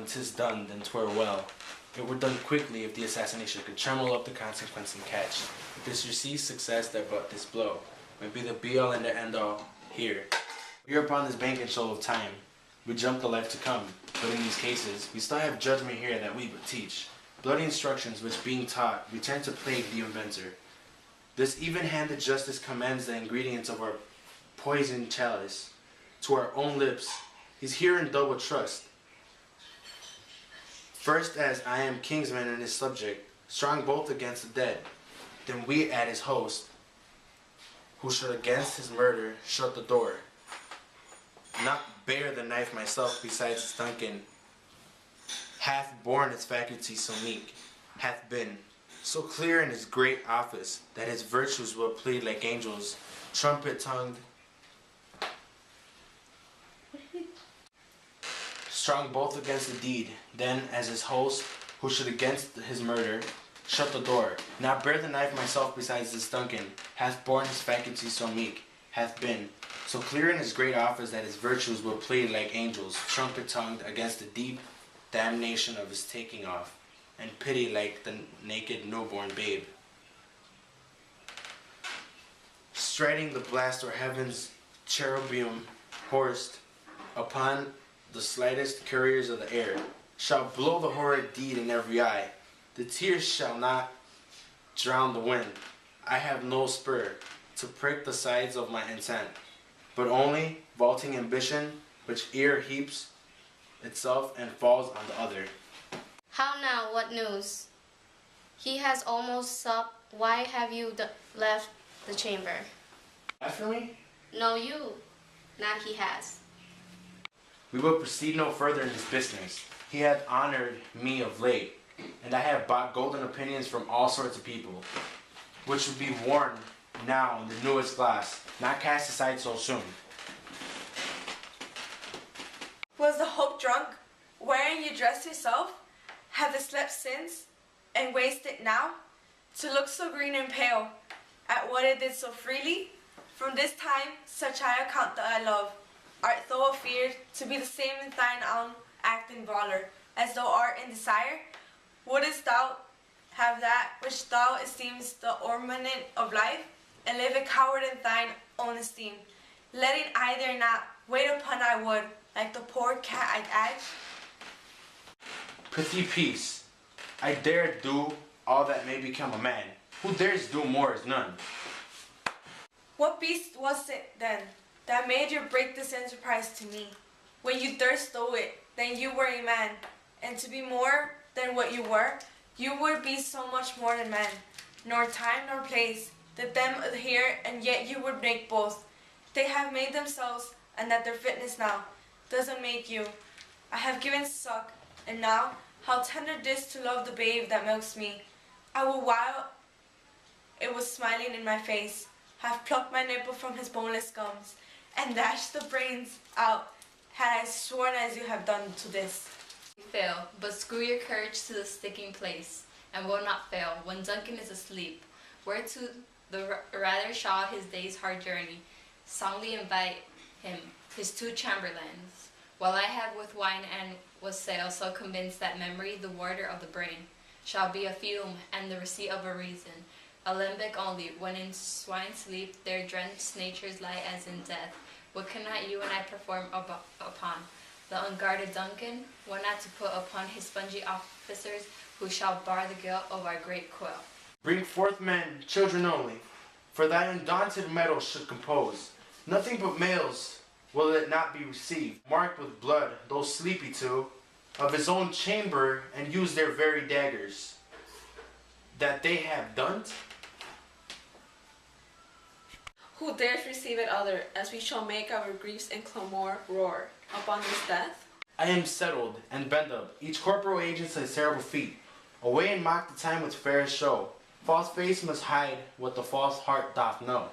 when 'tis done, then 'twere well. It were done quickly if the assassination could tremble up the consequence and catch. If this receives success, that but this blow might be the be-all and the end-all here. Here upon this banquet show of time, we jump the life to come, but in these cases, we still have judgment here that we but teach. Bloody instructions which being taught, return to plague the inventor. This even-handed justice commends the ingredients of our poisoned chalice to our own lips. He's here in double trust. First, as I am kingsman and his subject, strong both against the dead, then we at his host, who should against his murder shut the door. Not bear the knife myself besides Duncan, hath borne its faculty so meek, hath been so clear in his great office, that his virtues will plead like angels, trumpet-tongued, strong both against the deed, then as his host, who should against his murder shut the door. Not bear the knife myself besides this Duncan, hath borne his faculty so meek, hath been so clear in his great office, that his virtues will plead like angels, trumpet-tongued against the deep damnation of his taking off, and pity like the naked newborn babe. Striding the blast or heaven's cherubim horsed upon the slightest couriers of the air, shall blow the horrid deed in every eye. The tears shall not drown the wind. I have no spur to prick the sides of my intent, but only vaulting ambition, which e'er heaps itself and falls on the other. How now, what news? He has almost supped. Why have you left the chamber? After me? No, you. Not he has. We will proceed no further in this business. He hath honored me of late, and I have bought golden opinions from all sorts of people, which would be worn now in the newest glass, not cast aside so soon. Was the hope drunk, wherein you dressed yourself? Have it slept since, and wasted now? To look so green and pale, at what it did so freely? From this time, such I account that I love. Art thou afeard to be the same in thine own act and valour, as thou art in desire? Wouldst thou have that which thou esteemest the ornament of life, and live a coward in thine own esteem, letting either not wait upon I would, like the poor cat I'd add? Prithee peace. I dare do all that may become a man. Who dares do more is none. What beast was it then that made you break this enterprise to me? When you durst do it, then you were a man, and to be more than what you were, you would be so much more than man. Nor time nor place did them adhere, and yet you would make both. They have made themselves, and that their fitness now doesn't make you. I have given suck, and now how tender this to love the babe that milks me. I will, while it was smiling in my face, have plucked my nipple from his boneless gums, and dashed the brains out, had I sworn as you have done to this. Fail, but screw your courage to the sticking place, and will not fail when Duncan is asleep, whereto the rather shall his day's hard journey soundly invite him, his two chamberlains, while I have with wine and wassail so convinced that memory, the warder of the brain, shall be a fume and the receipt of a reason, a limbic only, when in swine sleep their drenched natures lie as in death. What cannot you and I perform upon the unguarded Duncan? What not to put upon his spongy officers, who shall bar the guilt of our great quill? Bring forth men, children only, for thy undaunted mettle should compose. Nothing but males will it not be received, marked with blood, though sleepy too, of his own chamber, and use their very daggers. That they have done't? Who dares receive it other, as we shall make our griefs and clamor roar upon this death? I am settled and bend up, each corporal agent to his terrible feet. Away and mock the time with fairest show. False face must hide what the false heart doth know.